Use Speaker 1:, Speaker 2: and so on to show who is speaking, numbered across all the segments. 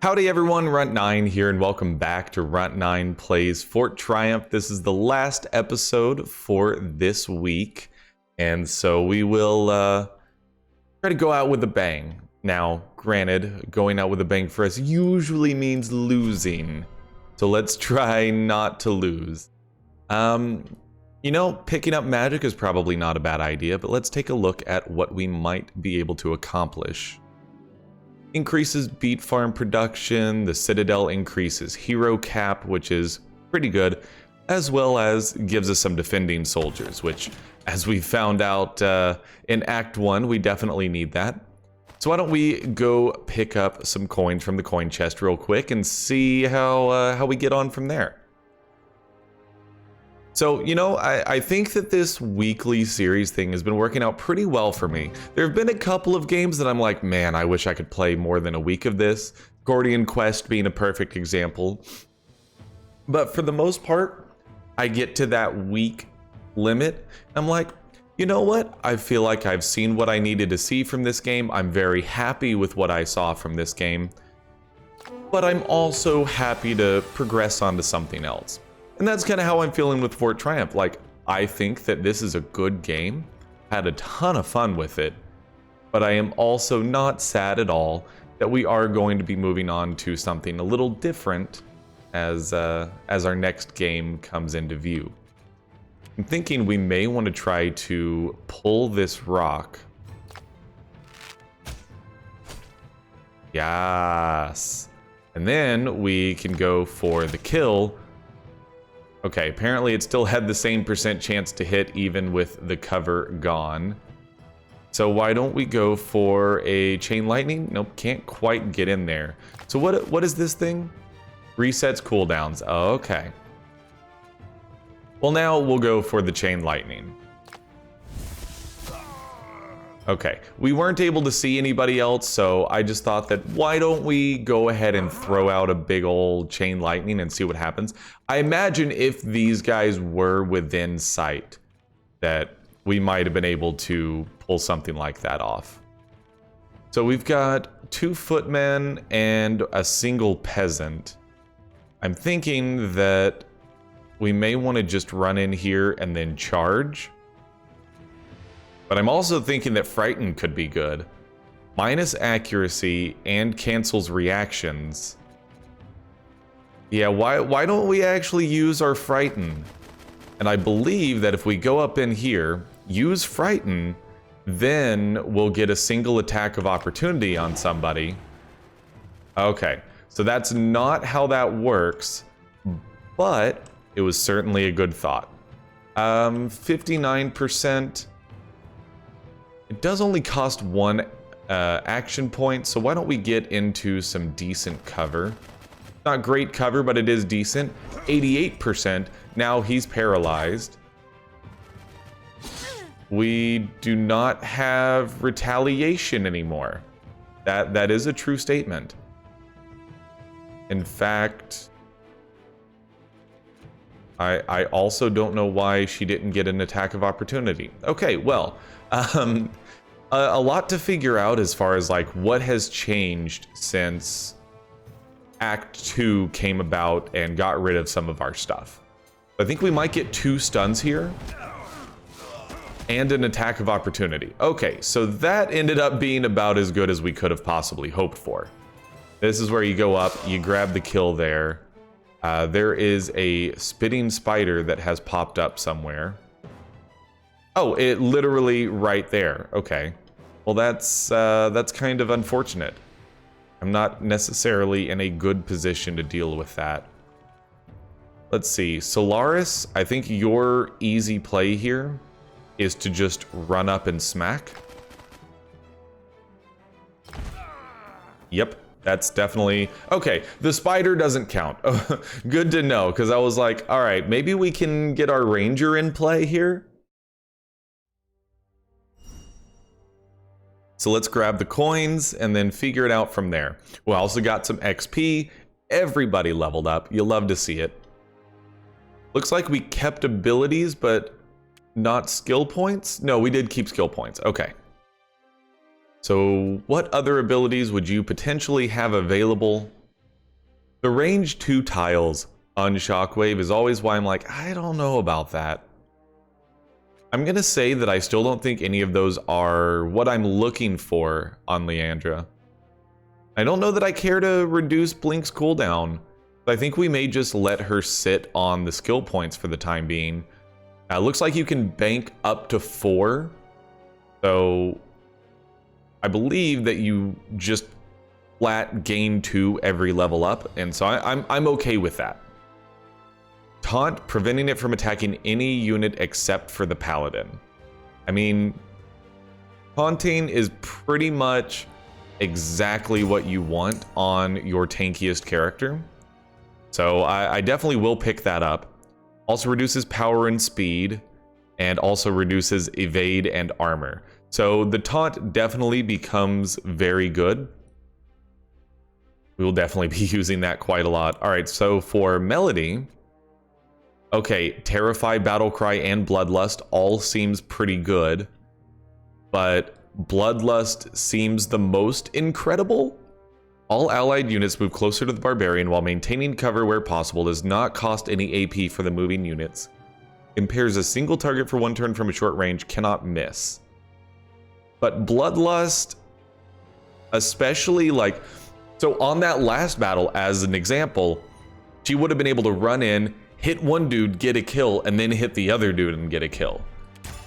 Speaker 1: Howdy everyone, Runt9 here, and welcome back to Runt9 Plays Fort Triumph. This is the last episode for this week, and so we will try to go out with a bang. Now, granted, going out with a bang for us usually means losing, so let's try not to lose. You know, picking up magic is probably not a bad idea, but let's take a look at what we might be able to accomplish. Increases beet farm production, the Citadel increases hero cap, which is pretty good, as well as gives us some defending soldiers, which, as we found out in Act 1, we definitely need that. So why don't we go pick up some coins from the coin chest real quick and see how we get on from there. So, you know, I think that this weekly series thing has been working out pretty well for me. There have been a couple of games that I'm like, man, I wish I could play more than a week of this. Gordian Quest being a perfect example. But for the most part, I get to that week limit. I'm like, you know what? I feel like I've seen what I needed to see from this game. I'm very happy with what I saw from this game. But I'm also happy to progress on to something else. And that's kind of how I'm feeling with Fort Triumph. Like, I think that this is a good game. Had a ton of fun with it. But I am also not sad at all that we are going to be moving on to something a little different as our next game comes into view. I'm thinking we may want to try to pull this rock. Yes. And then we can go for the kill. Okay, apparently it still had the same % chance to hit even with the cover gone. So why don't we go for a chain lightning? Nope, can't quite get in there. So what is this thing? Resets cooldowns. Oh, okay. Well, now we'll go for the chain lightning. Okay, we weren't able to see anybody else, so I just thought that why don't we go ahead and throw out a big old chain lightning and see what happens. I imagine if these guys were within sight that we might have been able to pull something like that off. So we've got 2 footmen and a single peasant. I'm thinking that we may want to just run in here and then charge. But I'm also thinking that Frighten could be good. Minus accuracy and cancels reactions. Yeah, why don't we actually use our Frighten? And I believe that if we go up in here, use Frighten, then we'll get a single attack of opportunity on somebody. Okay, so that's not how that works, but it was certainly a good thought. 59%. It does only cost 1 action point, so why don't we get into some decent cover? Not great cover, but it is decent. 88%. Now he's paralyzed. We do not have retaliation anymore. That is a true statement. In fact, I also don't know why she didn't get an attack of opportunity. Okay, well, a lot to figure out as far as like what has changed since Act 2 came about and got rid of some of our stuff. I think we might get 2 stuns here and an attack of opportunity. Okay, so that ended up being about as good as we could have possibly hoped for. This is where you go up, you grab the kill there. There is a spitting spider that has popped up somewhere. Oh, it literally right there. Okay. Well, that's kind of unfortunate. I'm not necessarily in a good position to deal with that. Let's see. Solaris, I think your easy play here is to just run up and smack. Yep, that's definitely... Okay, the spider doesn't count. Good to know, because I was like, all right, maybe we can get our ranger in play here. So let's grab the coins and then figure it out from there. We also got some XP. Everybody leveled up. You love to see it. Looks like we kept abilities, but not skill points. No, we did keep skill points. Okay. So what other abilities would you potentially have available The range 2 tiles on Shockwave is always why I'm like, I don't know about that. I'm going to say that I still don't think any of those are what I'm looking for on Leandra. I don't know that I care to reduce Blink's cooldown. I think we may just let her sit on the skill points for the time being. Looks like you can bank up to 4. So I believe that you just flat gain 2 every level up. And so I'm okay with that. Taunt, preventing it from attacking any unit except for the Paladin. I mean, taunting is pretty much exactly what you want on your tankiest character. So I definitely will pick that up. Also reduces power and speed, and also reduces evade and armor. So the taunt definitely becomes very good. We will definitely be using that quite a lot. All right, so for Melody, okay, Terrify, Battlecry, and Bloodlust all seems pretty good, but Bloodlust seems the most incredible. All allied units move closer to the Barbarian while maintaining cover where possible. Does not cost any AP for the moving units. Impairs a single target for 1 turn from a short range. Cannot miss. But Bloodlust, especially like... So on that last battle, as an example, she would have been able to run in, hit one dude, get a kill, and then hit the other dude and get a kill.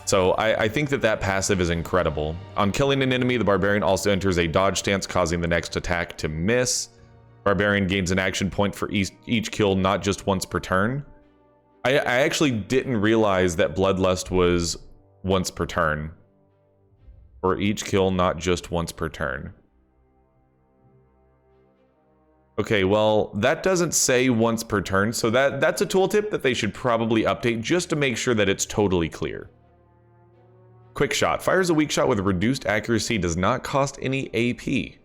Speaker 1: So I think that passive is incredible. On killing an enemy, the Barbarian also enters a dodge stance, causing the next attack to miss. Barbarian gains an action point for each kill, not just once per turn. I actually didn't realize that Bloodlust was once per turn. For each kill, not just once per turn. Okay, well, that doesn't say once per turn, so that's a tooltip that they should probably update just to make sure that it's totally clear. Quick Shot. Fires a weak shot with reduced accuracy, does not cost any AP.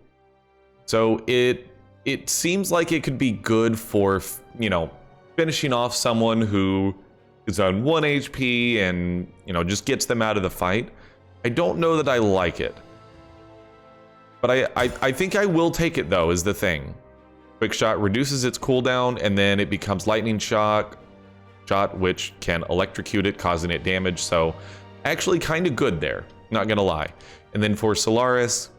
Speaker 1: So it seems like it could be good for, you know, finishing off someone who is on 1 HP and, you know, just gets them out of the fight. I don't know that I like it. But I think I will take it, though, is the thing. Quick Shot reduces its cooldown, and then it becomes Lightning Shot, which can electrocute it, causing it damage. So actually kind of good there, not gonna lie. And then for Solaris,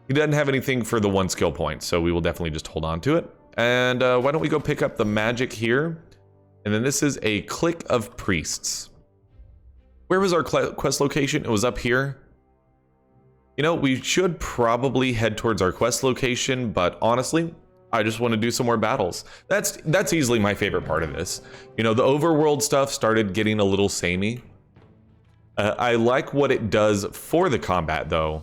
Speaker 1: he doesn't have anything for the 1 skill point, so we will definitely just hold on to it. And why don't we go pick up the magic here? And then this is a Clique of Priests. Where was our quest location? It was up here. You know, we should probably head towards our quest location, but honestly, I just want to do some more battles. That's easily my favorite part of this. You know, the overworld stuff started getting a little samey. I like what it does for the combat, though.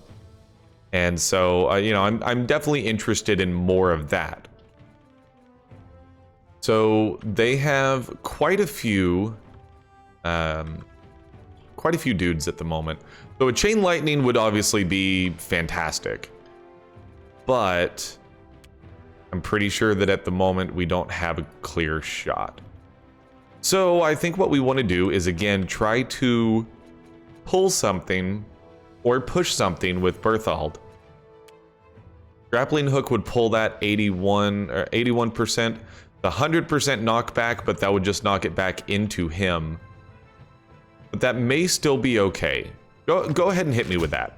Speaker 1: And so, you know, I'm definitely interested in more of that. So they have quite a few dudes at the moment. So a Chain Lightning would obviously be fantastic. But I'm pretty sure that at the moment we don't have a clear shot. So I think what we want to do is, again, try to pull something or push something with Berthold. Grappling Hook would pull that 81% or 81%, the 100% knockback, but that would just knock it back into him. But that may still be okay. Go ahead and hit me with that.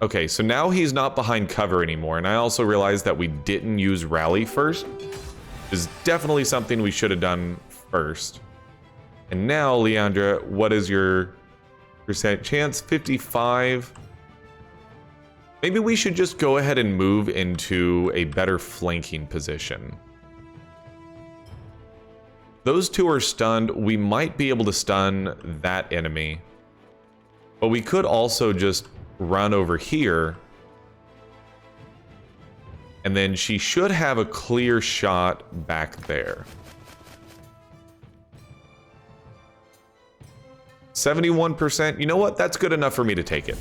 Speaker 1: Okay, so now he's not behind cover anymore, and I also realized that we didn't use Rally first. Is definitely something we should have done first. And now, Leandra, what is your percent chance? 55. Maybe we should just go ahead and move into a better flanking position. Those two are stunned. We might be able to stun that enemy. But we could also just run over here. And then she should have a clear shot back there. 71%. You know what? That's good enough for me to take it.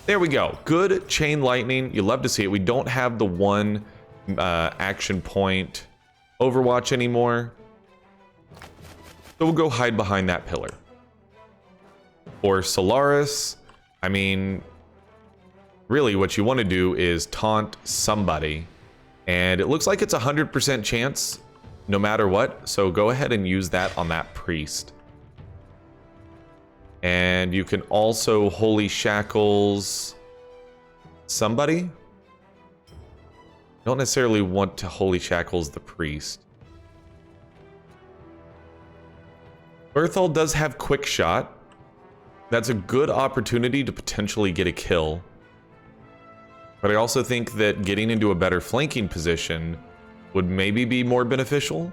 Speaker 1: There we go. Good Chain Lightning. You love to see it. We don't have the 1 action point Overwatch anymore. So we'll go hide behind that pillar. For Solaris, I mean, really what you want to do is taunt somebody And it looks like it's 100% chance no matter what. So go ahead and use that on that priest. And you can also Holy Shackles somebody. Don't necessarily want to Holy Shackles the priest. Berthold does have quick shot. That's a good opportunity to potentially get a kill. But I also think that getting into a better flanking position would maybe be more beneficial.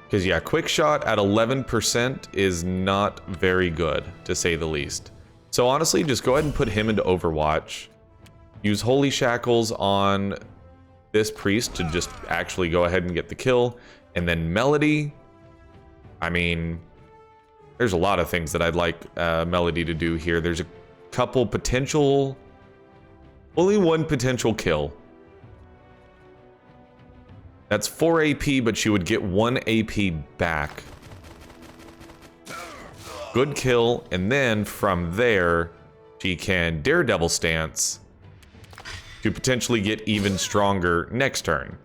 Speaker 1: Because yeah, quick shot at 11% is not very good, to say the least. So honestly, just go ahead and put him into Overwatch. Use Holy Shackles on this priest to just actually go ahead and get the kill. And then Melody, I mean, there's a lot of things that I'd like Melody to do here. There's a couple potential, only one potential kill. That's 4 AP, but she would get 1 AP back. Good kill, and then from there, she can Daredevil stance to potentially get even stronger next turn.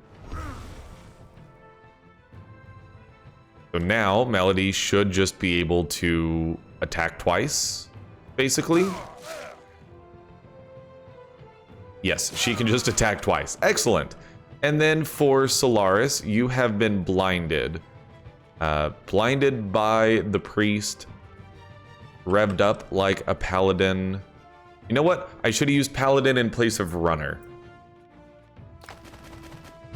Speaker 1: So now, Melody should just be able to attack twice, basically. Yes, she can just attack twice. Excellent. And then for Solaris, you have been blinded. Blinded by the priest. Revved up like a paladin. You know what? I should have used paladin in place of runner.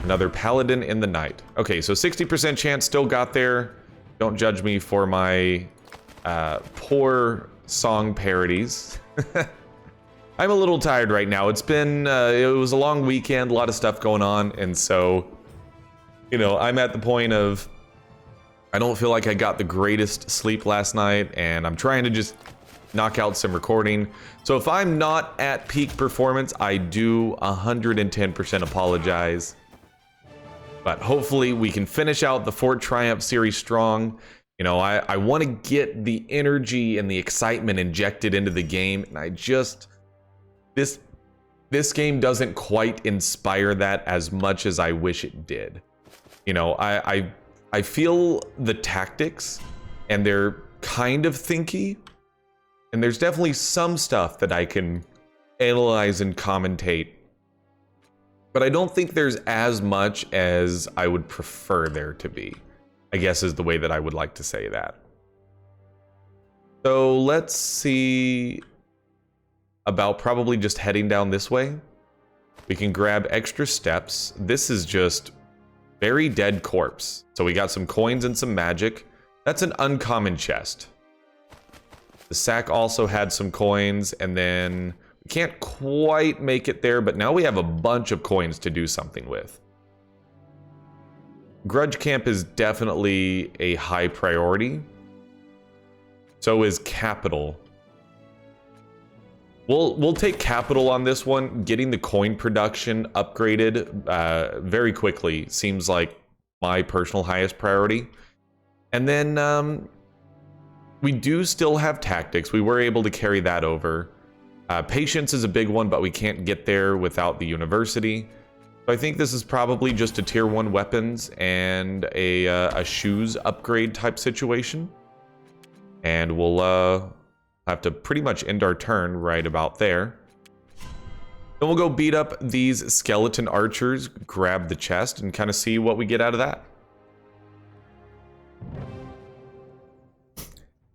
Speaker 1: Another paladin in the night. Okay, so 60% chance still got there. Don't judge me for my poor song parodies. I'm a little tired right now. It's been, it was a long weekend, a lot of stuff going on. And so, you know, I'm at the point of, I don't feel like I got the greatest sleep last night, and I'm trying to just knock out some recording. So if I'm not at peak performance, I do 110% apologize. But hopefully we can finish out the Fort Triumph series strong. You know, I want to get the energy and the excitement injected into the game, and I just, this game doesn't quite inspire that as much as I wish it did. You know, I feel the tactics, and they're kind of thinky, and there's definitely some stuff that I can analyze and commentate, but I don't think there's as much as I would prefer there to be, I guess is the way that I would like to say that. So let's see about probably just heading down this way. We can grab extra steps. This is just very dead corpse. So we got some coins and some magic. That's an uncommon chest. The sack also had some coins, and then we can't quite make it there, but now we have a bunch of coins to do something with. Grudge Camp is definitely a high priority. So is Capital. We'll take Capital on this one. Getting the coin production upgraded very quickly seems like my personal highest priority. And then we do still have Tactics. We were able to carry that over. Patience is a big one, but we can't get there without the University. So I think this is probably just a tier 1 weapons and a shoes upgrade type situation. And we'll have to pretty much end our turn right about there. Then we'll go beat up these skeleton archers, grab the chest, and kind of see what we get out of that.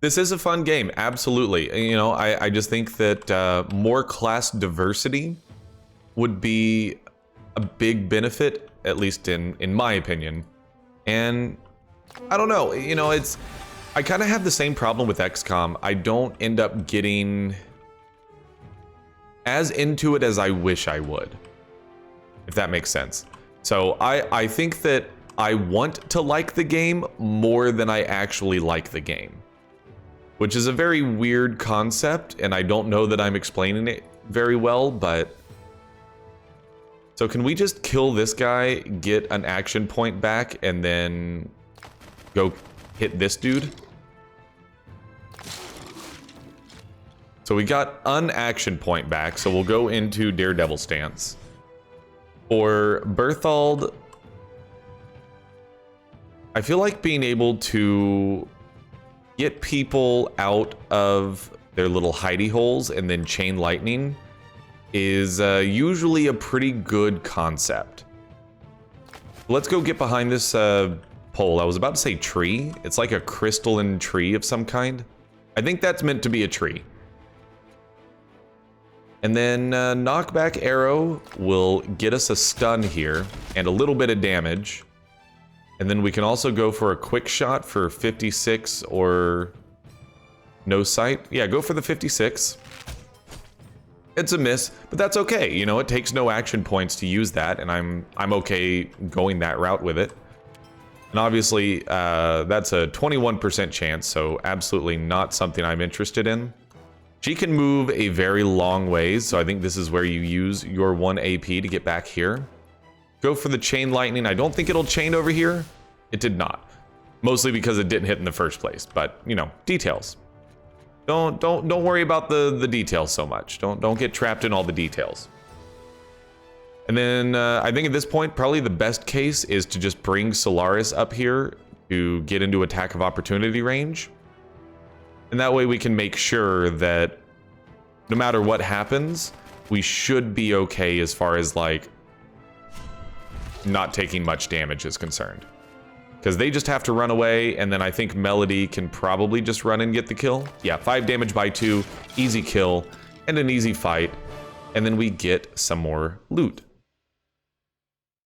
Speaker 1: This is a fun game, absolutely. You know, I just think that more class diversity would be a big benefit, at least in my opinion. And I don't know, you know, I kind of have the same problem with XCOM. I don't end up getting as into it as I wish I would, if that makes sense. So I think that I want to like the game more than I actually like the game, which is a very weird concept, and I don't know that I'm explaining it very well, but... So can we just kill this guy, get an action point back, and then go hit this dude? So we got an action point back, so we'll go into Daredevil stance. For Berthold, I feel like being able to get people out of their little hidey holes and then chain lightning is usually a pretty good concept. Let's go get behind this pole. I was about to say tree. It's like a crystalline tree of some kind. I think that's meant to be a tree. And then knockback arrow will get us a stun here and a little bit of damage. And then we can also go for a quick shot for 56 or no sight. Yeah, go for the 56. It's a miss, but that's okay. You know, it takes no action points to use that, and I'm okay going that route with it. And obviously, that's a 21% chance, so absolutely not something I'm interested in. She can move a very long ways, so I think this is where you use your 1 AP to get back here. Go for the chain lightning. I don't think it'll chain over here. It did not. Mostly because it didn't hit in the first place, but, you know, details. Don't worry about the details so much. Don't get trapped in all the details. And then I think at this point, probably the best case is to just bring Solaris up here to get into attack of opportunity range. And that way we can make sure that no matter what happens, we should be okay as far as like not taking much damage is concerned. Because they just have to run away, and then I think Melody can probably just run and get the kill. Yeah, 5 damage by 2, easy kill, and an easy fight. And then we get some more loot.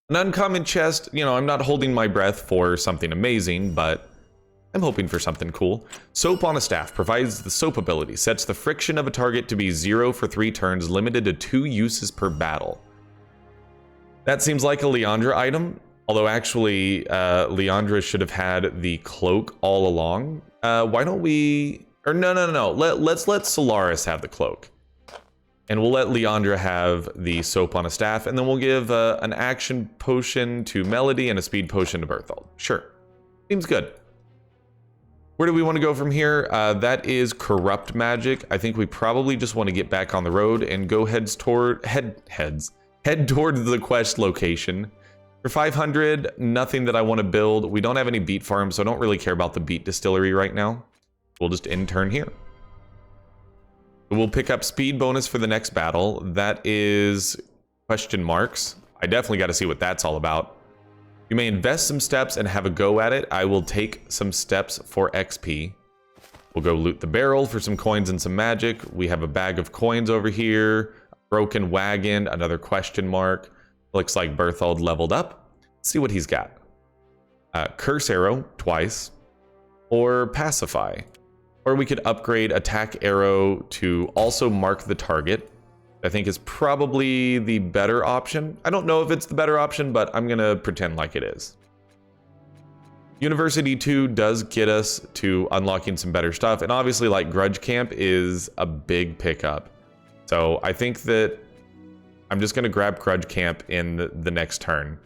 Speaker 1: An uncommon chest, you know, I'm not holding my breath for something amazing, but I'm hoping for something cool. Soap on a staff provides the soap ability, sets the friction of a target to be 0 for 3 turns, limited to 2 uses per battle. That seems like a Leandra item. Although actually, Leandra should have had the cloak all along. Why don't we... Or no. Let's let Solaris have the cloak. And we'll let Leandra have the soap on a staff. And then we'll give an action potion to Melody and a speed potion to Berthold. Sure. Seems good. Where do we want to go from here? That is corrupt magic. I think we probably just want to get back on the road and go head towards the quest location. For 500, nothing that I want to build. We don't have any beet farms, so I don't really care about the beet distillery right now. We'll just end turn here. We'll pick up speed bonus for the next battle. That is question marks. I definitely got to see what that's all about. You may invest some steps and have a go at it. I will take some steps for XP. We'll go loot the barrel for some coins and some magic. We have a bag of coins over here. A broken wagon, another question mark. Looks like Berthold leveled up. Let's see what he's got. Curse arrow twice, or pacify. Or we could upgrade attack arrow to also mark the target. I think is probably the better option. I don't know if it's the better option, but I'm gonna pretend like it is. University 2 does get us to unlocking some better stuff, and obviously like Grudge Camp is a big pickup. So I think that I'm just going to grab Grudge Camp in the next turn.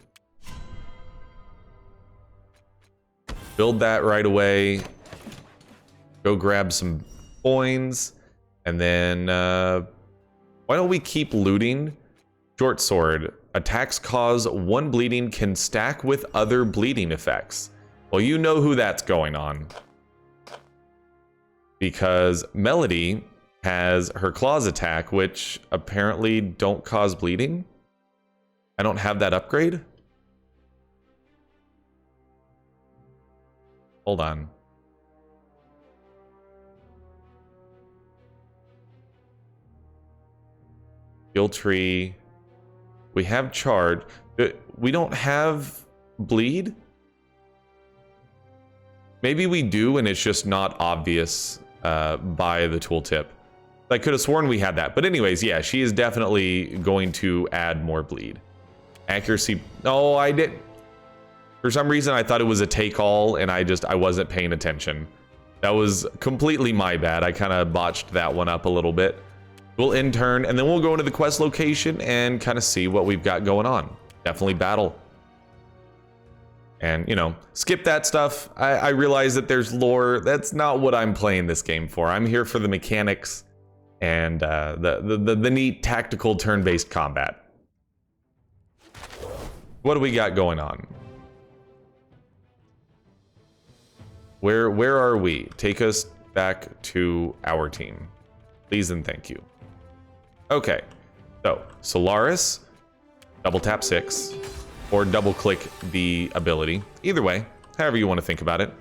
Speaker 1: Build that right away. Go grab some coins. And then, why don't we keep looting? Short sword. Attacks cause 1 bleeding, can stack with other bleeding effects. Well, you know who that's going on. Because Melody has her claws attack, which apparently don't cause bleeding. I don't have that upgrade. Hold on. Skill tree. We have charge. We don't have bleed? Maybe we do and it's just not obvious by the tooltip. I could have sworn we had that. But anyways, yeah, she is definitely going to add more bleed. Accuracy. Oh, I did. For some reason, I thought it was a take-all, and I wasn't paying attention. That was completely my bad. I kind of botched that one up a little bit. We'll end turn, and then we'll go into the quest location and kind of see what we've got going on. Definitely battle. And, you know, skip that stuff. I realize that there's lore. That's not what I'm playing this game for. I'm here for the mechanics and the neat tactical turn-based combat. What do we got going on? Where are we? Take us back to our team. Please and thank you. Okay. So, Solaris, double tap 6, or double click the ability. Either way, however you want to think about it.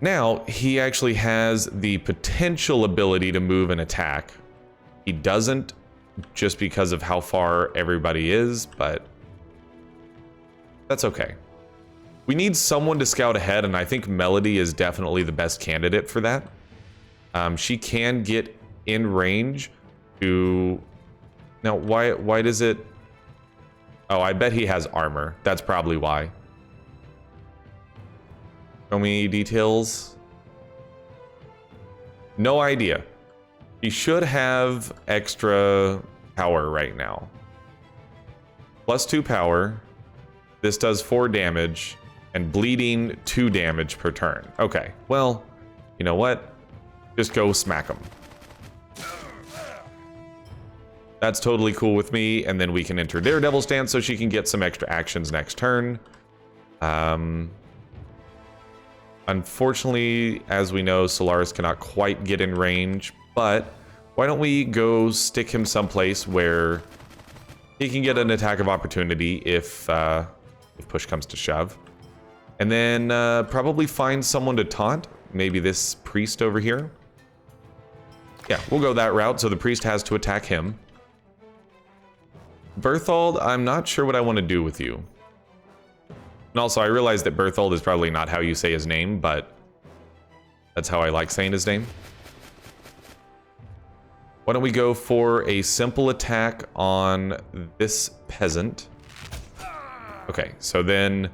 Speaker 1: Now, he actually has the potential ability to move and attack. He doesn't just because of how far everybody is, but that's okay. We need someone to scout ahead, and I think Melody is definitely the best candidate for that. She can get in range to... Now, why does it... Oh, I bet he has armor. That's probably why. Show me details. No idea. He should have extra power right now. +2 power. This does 4 damage. And bleeding 2 damage per turn. Okay, well, you know what? Just go smack him. That's totally cool with me. And then we can enter Daredevil stance so she can get some extra actions next turn. Unfortunately, as we know, Solaris cannot quite get in range. But why don't we go stick him someplace where he can get an attack of opportunity if push comes to shove. And then probably find someone to taunt. Maybe this priest over here. Yeah, we'll go that route. So the priest has to attack him. Berthold, I'm not sure what I want to do with you. And also, I realize that Berthold is probably not how you say his name, but that's how I like saying his name. Why don't we go for a simple attack on this peasant? Okay, so then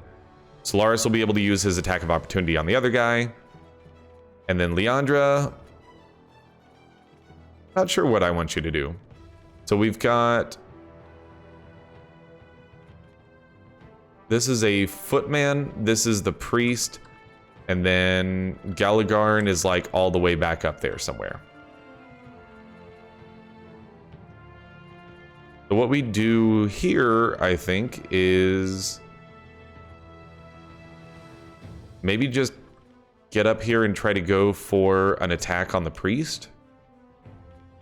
Speaker 1: Solaris will be able to use his attack of opportunity on the other guy. And then Leandra, not sure what I want you to do. So we've got... This is a footman, this is the priest, and then Galagarn is like all the way back up there somewhere. So what we do here, I think, is maybe just get up here and try to go for an attack on the priest.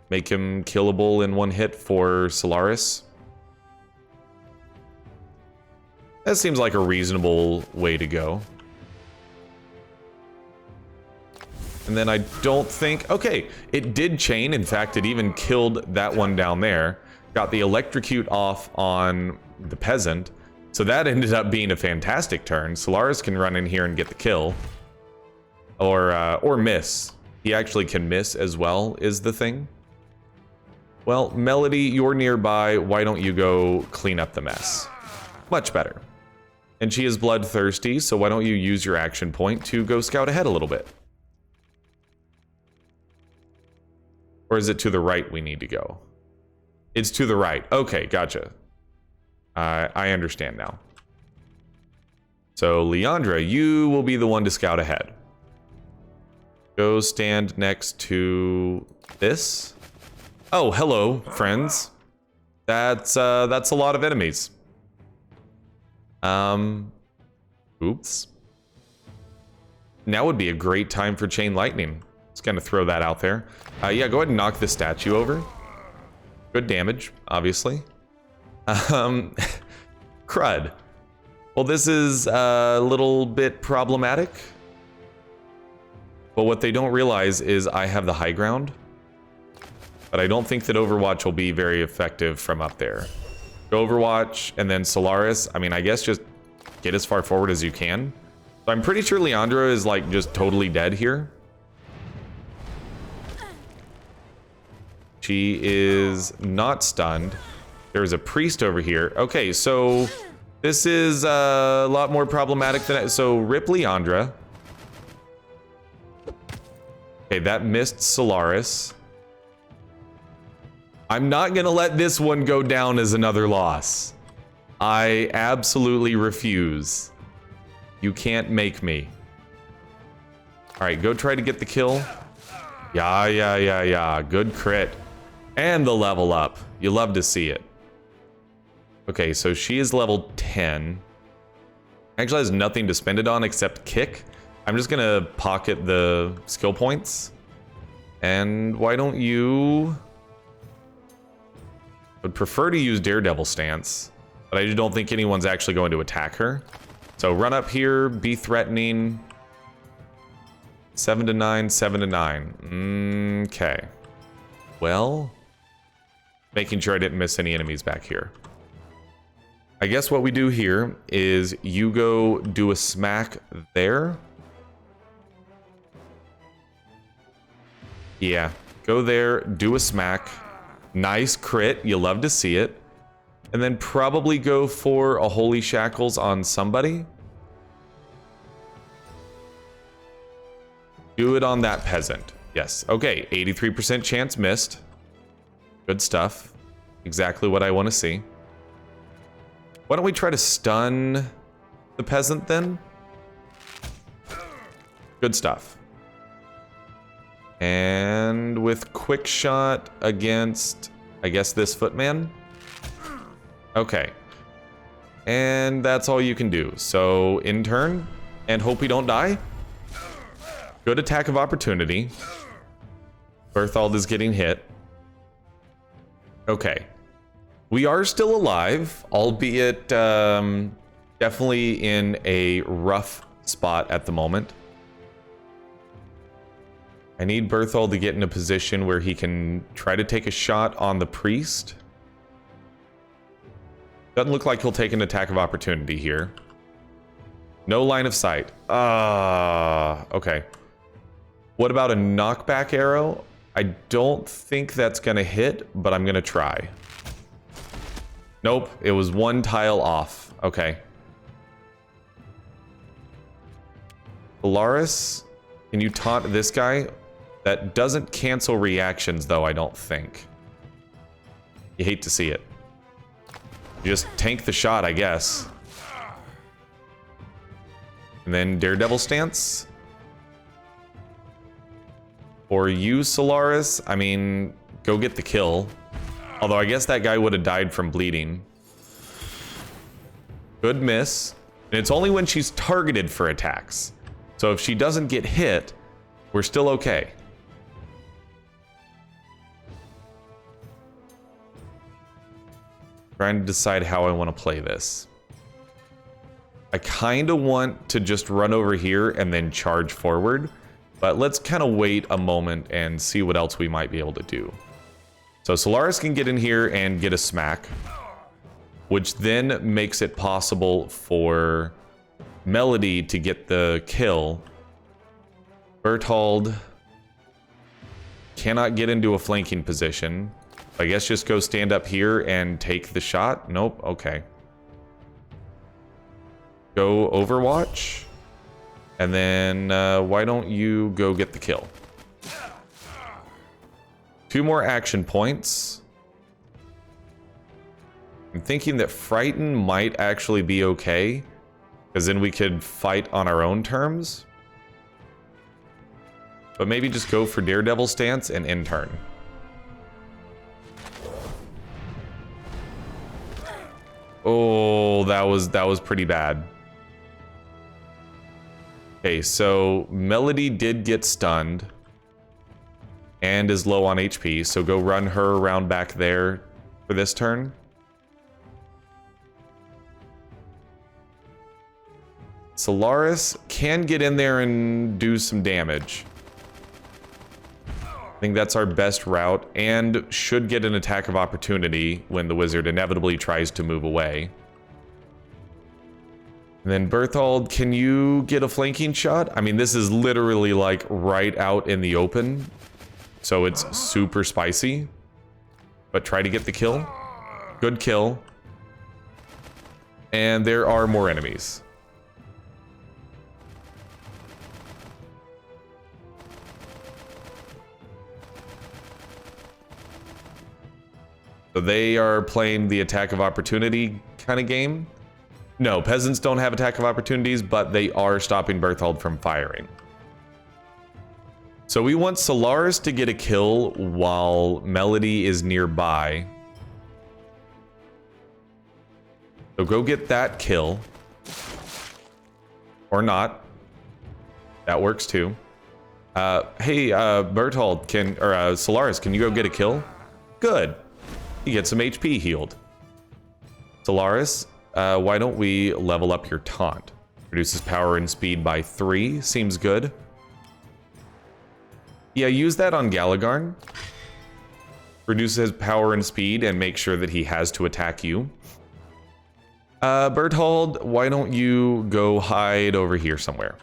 Speaker 1: Make him killable in one hit for Solaris. That seems like a reasonable way to go. And then I don't think... Okay, it did chain. In fact, it even killed that one down there. Got the electrocute off on the peasant. So that ended up being a fantastic turn. Solaris can run in here and get the kill. Or miss. He actually can miss as well, is the thing. Well, Melody, you're nearby. Why don't you go clean up the mess? Much better. And she is bloodthirsty, so why don't you use your action point to go scout ahead a little bit? Or is it to the right we need to go? It's to the right. Okay, gotcha. I understand now. So, Leandra, you will be the one to scout ahead. Go stand next to this. Oh, hello, friends. That's a lot of enemies. Oops. Now would be a great time for Chain Lightning. Just gonna throw that out there. Yeah, go ahead and knock this statue over. Good damage, obviously. Crud. Well, this is a little bit problematic. But what they don't realize is I have the high ground. But I don't think that Overwatch will be very effective from up there. Overwatch, and then Solaris. I mean, I guess just get as far forward as you can. So I'm pretty sure Leandra is like just totally dead here. She is not stunned. There's a priest over here. Okay, so this is a lot more problematic than... So rip Leandra. Okay, that missed Solaris. I'm not gonna let this one go down as another loss. I absolutely refuse. You can't make me. Alright, go try to get the kill. Yeah. Good crit. And the level up. You love to see it. Okay, so she is level 10. Actually has nothing to spend it on except kick. I'm just gonna pocket the skill points. And why don't you... I would prefer to use Daredevil stance, but I just don't think anyone's actually going to attack her. So run up here, be threatening. 7 to 9, 7 to 9. Okay. Well, making sure I didn't miss any enemies back here. I guess what we do here is you go do a smack there. Yeah, go there, do a smack. Nice crit, you love to see it. And then probably go for a Holy Shackles on somebody. Do it on that peasant. Yes, okay, 83% chance missed. Good stuff. Exactly what I want to see. Why don't we try to stun the peasant then? Good stuff. And with quick shot against, I guess, this footman. Okay. And that's all you can do. So in turn, and hope we don't die. Good attack of opportunity. Berthold is getting hit. Okay. We are still alive, albeit definitely in a rough spot at the moment. I need Berthold to get in a position where he can try to take a shot on the priest. Doesn't look like he'll take an attack of opportunity here. No line of sight. Okay. What about a knockback arrow? I don't think that's gonna hit, but I'm gonna try. Nope, it was one tile off. Okay. Polaris, can you taunt this guy? That doesn't cancel reactions, though, I don't think. You hate to see it. You just tank the shot, I guess. And then Daredevil stance. Or you, Solaris. I mean, go get the kill. Although I guess that guy would have died from bleeding. Good miss. And it's only when she's targeted for attacks. So if she doesn't get hit, we're still okay. Trying to decide how I want to play this. I kind of want to just run over here and then charge forward. But let's kind of wait a moment and see what else we might be able to do. So Solaris can get in here and get a smack, which then makes it possible for Melody to get the kill. Berthold cannot get into a flanking position. I guess just go stand up here and take the shot. Nope, okay. Go Overwatch. And then why don't you go get the kill? 2 more action points. I'm thinking that Frighten might actually be okay, because then we could fight on our own terms. But maybe just go for Daredevil stance and end turn. Oh, that was pretty bad. Okay, so Melody did get stunned and is low on HP, so go run her around back there for this turn. Solaris can get in there and do some damage. I think that's our best route, and should get an attack of opportunity when the wizard inevitably tries to move away. And then Berthold, can you get a flanking shot? I mean, this is literally like right out in the open, so it's super spicy. But try to get the kill. Good kill. And there are more enemies. So they are playing the attack of opportunity kind of game. No, peasants don't have attack of opportunities, but they are stopping Berthold from firing. So we want Solaris to get a kill while Melody is nearby. So go get that kill. Or not. That works too. Hey, Berthold, Solaris, can you go get a kill? Good. You get some HP healed. Solaris, why don't we level up your taunt? Reduces power and speed by 3. Seems good. Yeah, use that on Galagarn. Reduces his power and speed and make sure that he has to attack you. Berthold, why don't you go hide over here somewhere?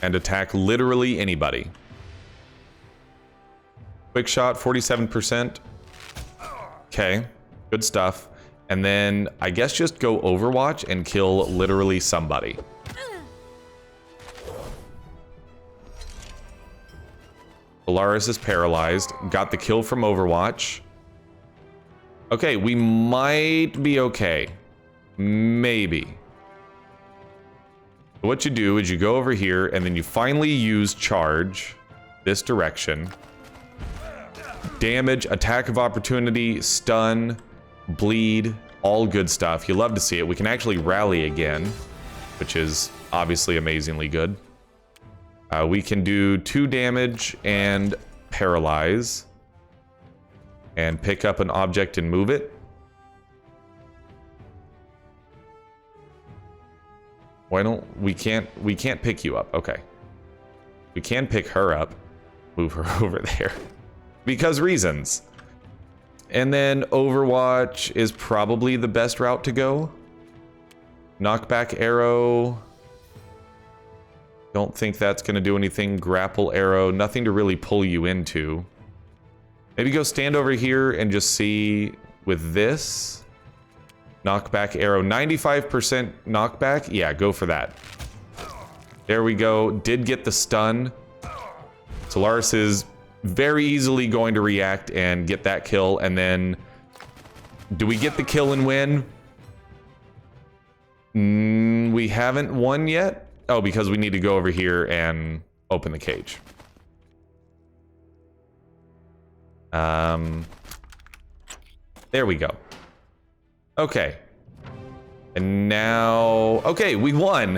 Speaker 1: And attack literally anybody. Quick shot, 47%. Okay, good stuff. And then I guess just go Overwatch and kill literally somebody. Polaris is paralyzed. Got the kill from Overwatch. Okay, we might be okay. Maybe. What you do is you go over here and then you finally use charge this direction. Damage, attack of opportunity, stun, bleed, all good stuff. You love to see it. We can actually rally again, which is obviously amazingly good. We can do 2 damage and paralyze. And pick up an object and move it. Why don't we can't pick you up. Okay. We can pick her up. Move her over there. Because reasons. And then Overwatch is probably the best route to go. Knockback arrow. Don't think that's going to do anything. Grapple arrow. Nothing to really pull you into. Maybe go stand over here and just see with this. Knockback arrow. 95% knockback. Yeah, go for that. There we go. Did get the stun. Solaris is very easily going to react and get that kill. And then, do we get the kill and win? We haven't won yet. Oh, because we need to go over here and open the cage. There we go. Okay. And now... Okay, we won!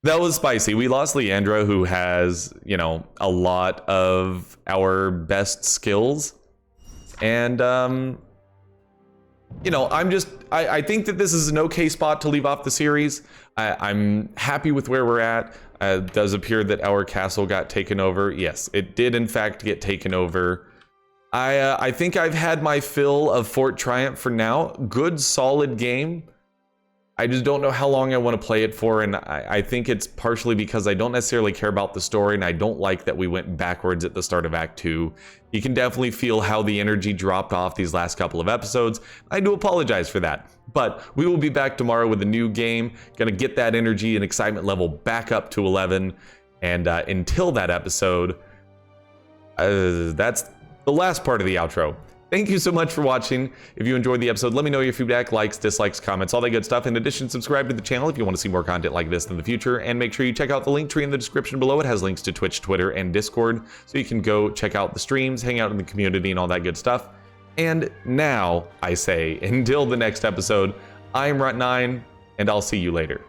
Speaker 1: That was spicy. We lost Leandra, who has, you know, a lot of our best skills. And, you know, I think that this is an okay spot to leave off the series. I'm happy with where we're at. It does appear that our castle got taken over. Yes, it did in fact get taken over. I think I've had my fill of Fort Triumph for now. Good, solid game. I just don't know how long I want to play it for, and I think it's partially because I don't necessarily care about the story, and I don't like that we went backwards at the start of Act 2. You can definitely feel how the energy dropped off these last couple of episodes. I do apologize for that, but we will be back tomorrow with a new game. Gonna get that energy and excitement level back up to 11, and until that episode, that's the last part of the outro. Thank you so much for watching. If you enjoyed the episode, let me know your feedback, likes, dislikes, comments, all that good stuff. In addition, subscribe to the channel if you want to see more content like this in the future, and make sure you check out the link tree in the description below. It has links to Twitch, Twitter, and Discord, so you can go check out the streams, hang out in the community, and all that good stuff. And now, I say, until the next episode, I'm Runt9, and I'll see you later.